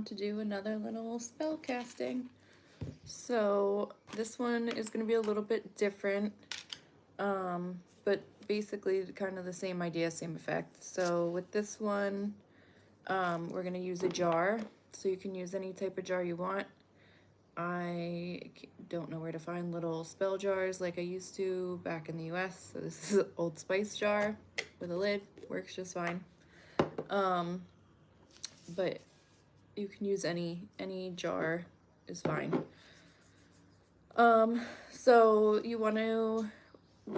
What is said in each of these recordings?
to do another little spell casting. So this one is going to be a little bit different, but basically kind of the same idea, same effect. So with this one, we're going to use a jar. So you can use any type of jar you want. I don't know where to find little spell jars like I used to back in the US. So this is an Old Spice jar with a lid, works just fine. But you can use any jar is fine. So you want to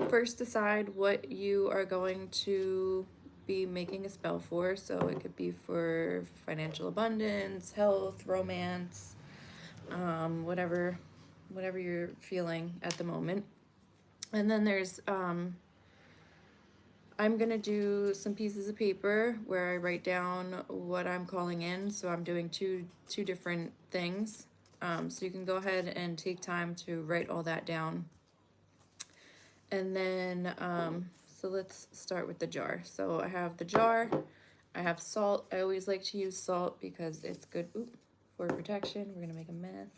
first decide what you are going to be making a spell for. So it could be for financial abundance, health, romance, whatever you're feeling at the moment. And then there's I'm gonna do some pieces of paper where I write down what I'm calling in. So I'm doing two different things. So you can go ahead and take time to write all that down. And then, so let's start with the jar. So I have the jar, I have salt. I always like to use salt because it's good for protection. We're gonna make a mess.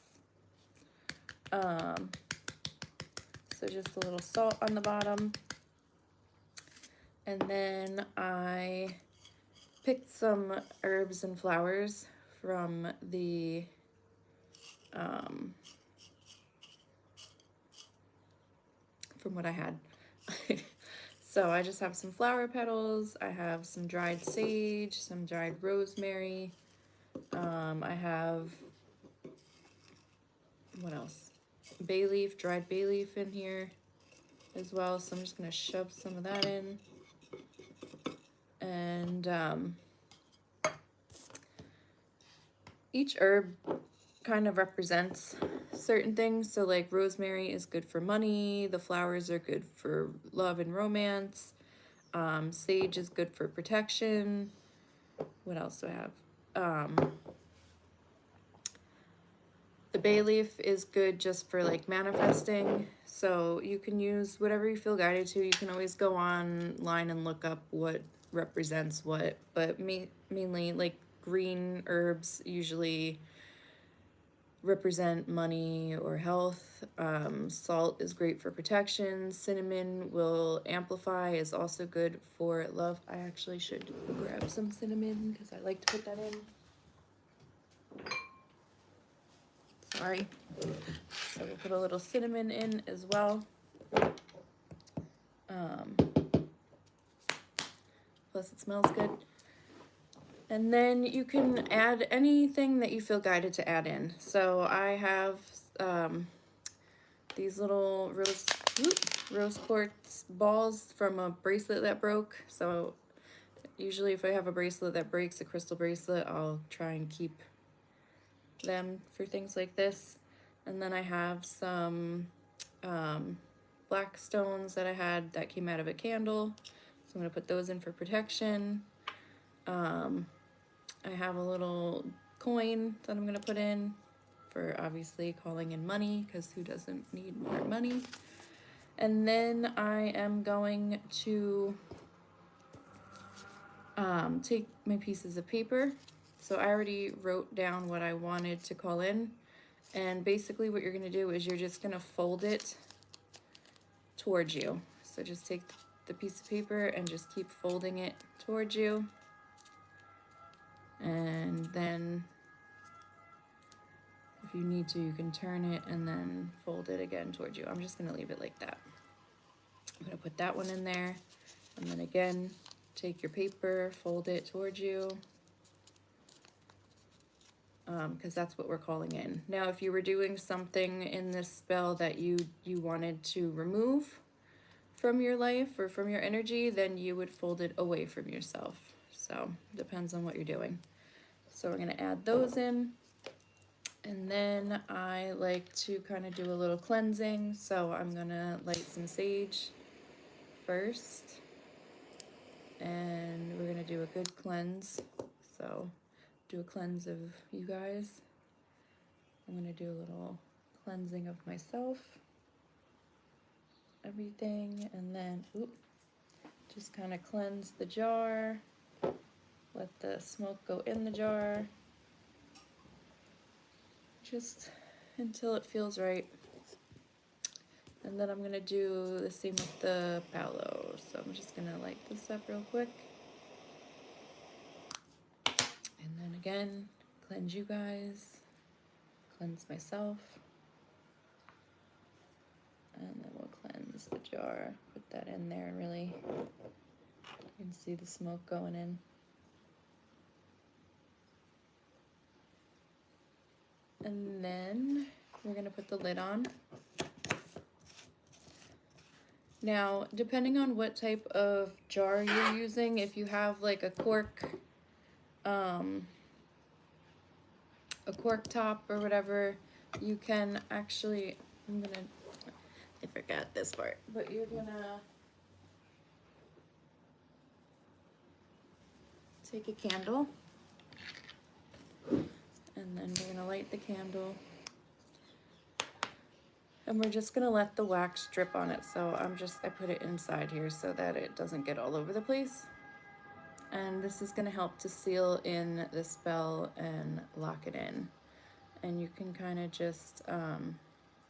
So just a little salt on the bottom. And then I picked some herbs and flowers from the from what I had. So I just have some flower petals, I have some dried sage, some dried rosemary, I have, what else? Bay leaf, dried bay leaf in here as well. So I'm just gonna shove some of that in. And each herb kind of represents certain things. So like rosemary is good for money, the flowers are good for love and romance, sage is good for protection. What else do I have? The bay leaf is good just for like manifesting. So you can use whatever you feel guided to. You can always go online and look up what represents what, but mainly like green herbs usually represent money or health. Salt is great for protection. Cinnamon will amplify, is also good for love. I actually should grab some cinnamon because I like to put that in. Sorry. So we'll put a little cinnamon in as well. Plus it smells good. And then you can add anything that you feel guided to add in. So I have these little rose quartz balls from a bracelet that broke. So usually if I have a bracelet that breaks, a crystal bracelet, I'll try and keep them for things like this. And then I have some black stones that I had that came out of a candle. So I'm gonna put those in for protection. I have a little coin that I'm gonna put in for obviously calling in money, because who doesn't need more money? And then I am going to take my pieces of paper. So I already wrote down what I wanted to call in. And basically what you're gonna do is you're just gonna fold it towards you. So just take the piece of paper and just keep folding it towards you. And then if you need to, you can turn it and then fold it again towards you. I'm just gonna leave it like that. I'm gonna put that one in there. And then again, take your paper, fold it towards you. Because that's what we're calling in. Now, if you were doing something in this spell that you wanted to remove from your life or from your energy, then you would fold it away from yourself. So depends on what you're doing. So we're gonna add those in. And then I like to kind of do a little cleansing. So I'm gonna light some sage first. And we're gonna do a good cleanse. So do a cleanse of you guys. I'm gonna do a little cleansing of myself, everything, and then just kind of cleanse the jar. Let the smoke go in the jar. just until it feels right. And then I'm gonna do the same with the Palo. So I'm just gonna light this up real quick. And then again, cleanse you guys, cleanse myself. And then we'll cleanse the jar, put that in there really. You can see the smoke going in. And then we're gonna put the lid on. Now, depending on what type of jar you're using, if you have like a cork top or whatever, you can actually, I forgot this part, but you're gonna take a candle, and then we're gonna light the candle, and we're just gonna let the wax drip on it. So I put it inside here so that it doesn't get all over the place. And this is gonna help to seal in the spell and lock it in. And you can kind of just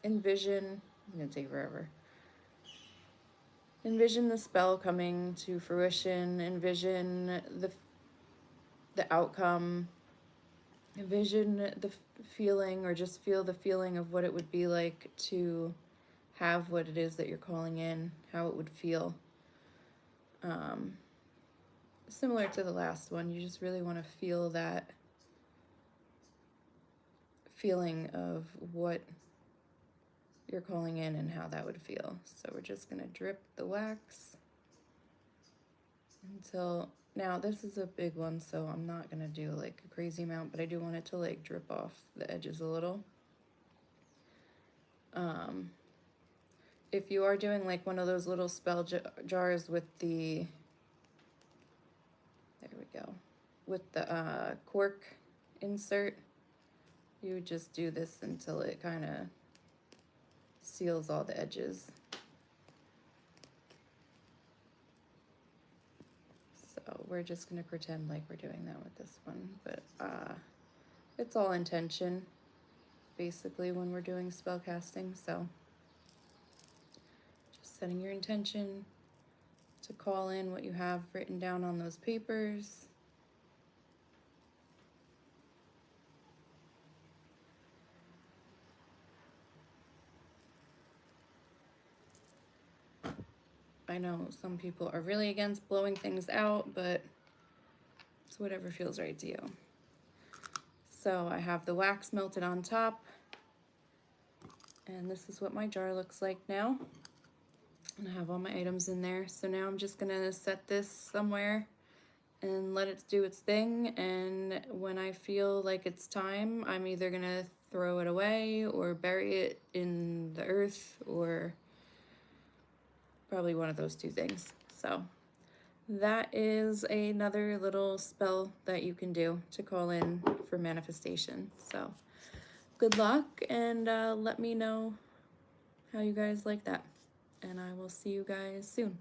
envision, I'm gonna take forever. Envision the spell coming to fruition, envision the outcome, envision the feeling, or just feel the feeling of what it would be like to have what it is that you're calling in, how it would feel. Similar to the last one, you just really want to feel that feeling of what you're calling in and how that would feel. So we're just gonna drip the wax until, now this is a big one, so I'm not gonna do like a crazy amount, but I do want it to like drip off the edges a little. If you are doing like one of those little spell jars with the, there we go, with the cork insert, you would just do this until it kind of seals all the edges. So we're just gonna pretend like we're doing that with this one, but it's all intention basically when we're doing spell casting. So just setting your intention to call in what you have written down on those papers. I know some people are really against blowing things out, but it's whatever feels right to you. So I have the wax melted on top, and this is what my jar looks like now. And I have all my items in there. So now I'm just gonna set this somewhere and let it do its thing. And when I feel like it's time, I'm either gonna throw it away or bury it in the earth, or probably one of those two things. So that is another little spell that you can do to call in for manifestation. So good luck, and let me know how you guys like that. And I will see you guys soon.